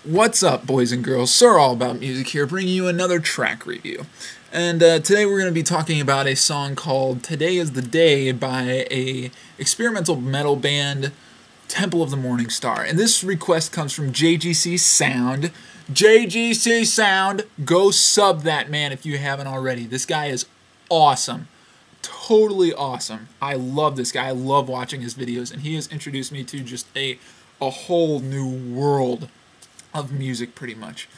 What's up, boys and girls? SirAllAboutMusic here, bringing you another track review. And today we're going to be talking about a song called Today is the Day by a experimental metal band, Temple of the Morning Star. And this request comes from JGC Sound. JGC Sound, go sub that man if you haven't already. This guy is awesome. Totally awesome. I love this guy. I love watching his videos, and he has introduced me to just a whole new world of music, pretty much.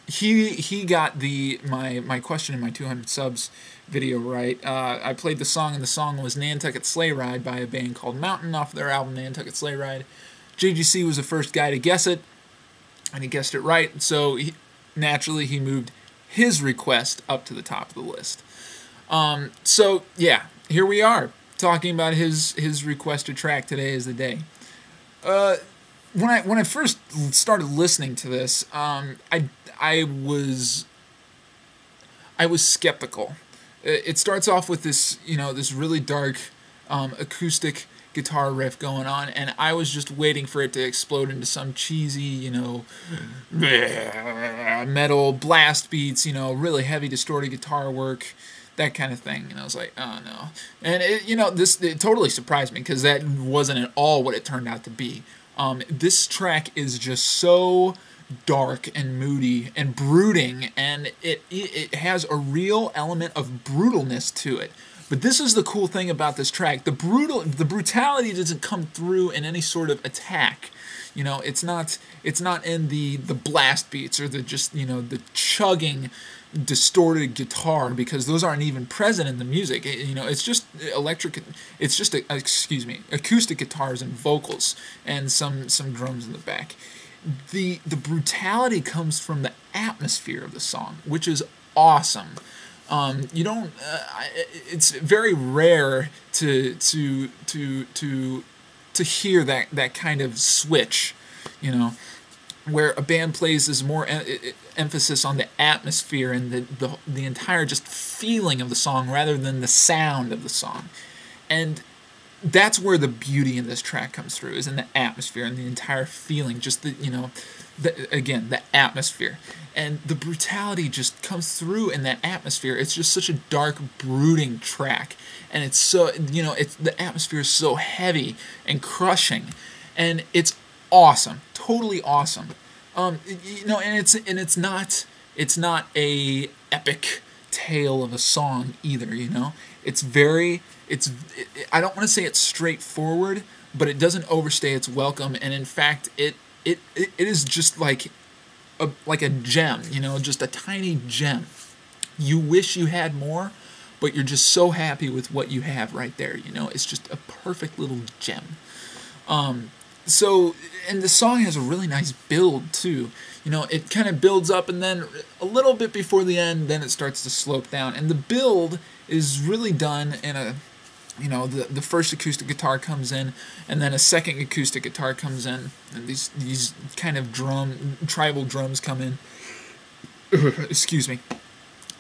He got my question in my 200 subs video right. I played the song, and the song was Nantucket Sleigh Ride by a band called Mountain off their album Nantucket Sleigh Ride. JGC was the first guy to guess it, and he guessed it right, so naturally he moved his request up to the top of the list. So yeah, here we are talking about his requested track. Today is the day. When I first started listening to this, I was skeptical. It starts off with this this really dark acoustic guitar riff going on, and I was just waiting for it to explode into some cheesy metal blast beats, really heavy distorted guitar work, that kind of thing. And I was like, oh no. And it totally surprised me, because that wasn't at all what it turned out to be. This track is just so dark and moody and brooding, and it has a real element of brutalness to it. But this is the cool thing about this track. The brutality doesn't come through in any sort of attack. It's not in the blast beats or the chugging distorted guitar, because those aren't even present in the music. It's just acoustic guitars and vocals and some drums in the back. The brutality comes from the atmosphere of the song, which is awesome. It's very rare to hear that kind of switch, where a band places more emphasis on the atmosphere and the entire just feeling of the song rather than the sound of the song. And that's where the beauty in this track comes through, is in the atmosphere and the entire feeling, just the atmosphere. And the brutality just comes through in that atmosphere. It's just such a dark, brooding track, and it's so, the atmosphere is so heavy and crushing, and it's awesome, totally awesome. And it's not a epic tale of a song either. I don't want to say it's straightforward, but it doesn't overstay its welcome, and in fact, it is just like a gem, just a tiny gem. You wish you had more, but you're just so happy with what you have right there. It's just a perfect little gem. And the song has a really nice build too. It kind of builds up, and then a little bit before the end, then it starts to slope down. And the build is really done in a, the first acoustic guitar comes in, and then a second acoustic guitar comes in, and these kind of tribal drums come in. Excuse me.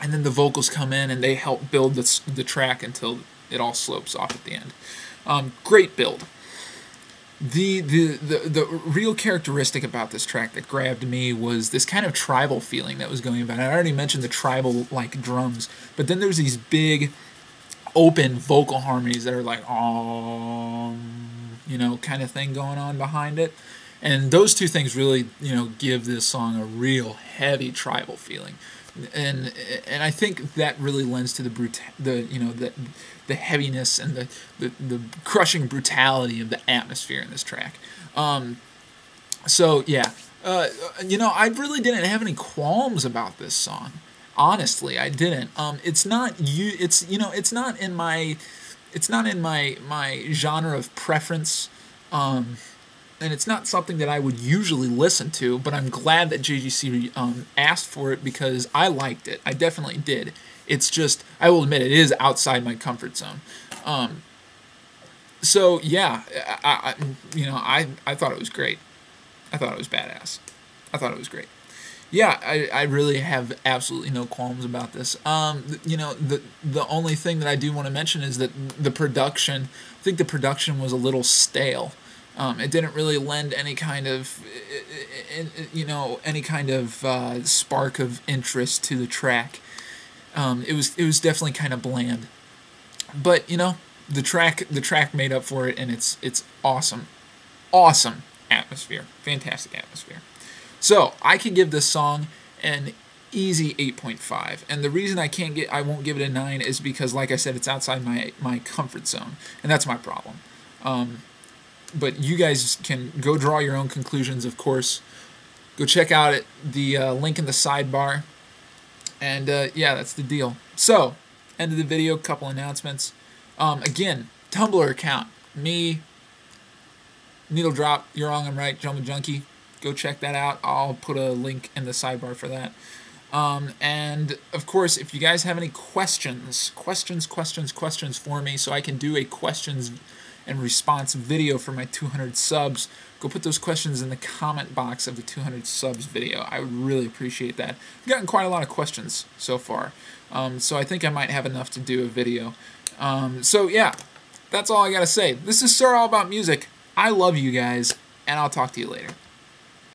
And then the vocals come in, and they help build the track until it all slopes off at the end. Great build. The real characteristic about this track that grabbed me was this kind of tribal feeling that was going about. I already mentioned the tribal-like drums, but then there's these big, open vocal harmonies that are like, kind of thing going on behind it. And those two things really, give this song a real heavy tribal feeling. And I think that really lends to the heaviness and the crushing brutality of the atmosphere in this track. So yeah, I really didn't have any qualms about this song. Honestly, I didn't. It's not in my genre of preference. And it's not something that I would usually listen to, but I'm glad that JGC asked for it, because I liked it. I definitely did. It's just, I will admit, it is outside my comfort zone. So yeah, I thought it was great. I thought it was badass. I thought it was great. Yeah, I really have absolutely no qualms about this. The only thing that I do want to mention is that the production, I think the production was a little stale. It didn't really lend any kind of, you know, any kind of spark of interest to the track. It was definitely kind of bland, but you know, the track made up for it, and it's awesome atmosphere, fantastic atmosphere. So I can give this song an easy 8.5, and the reason I won't give it a 9 is because, like I said, it's outside my comfort zone, and that's my problem. But you guys can go draw your own conclusions, of course. Go check out the link in the sidebar, and yeah, that's the deal. So, end of the video, couple announcements. Again, Tumblr account, me, Needle Drop, You're Wrong, I'm Right, Jumbo Junkie. Go check that out. I'll put a link in the sidebar for that. And of course, if you guys have any questions for me, so I can do a questions and response video for my 200 subs, go put those questions in the comment box of the 200 subs video. I would really appreciate that. I've gotten quite a lot of questions so far, so I think I might have enough to do a video. So yeah, that's all I gotta say. This is SirAllAboutMusic. I love you guys, and I'll talk to you later.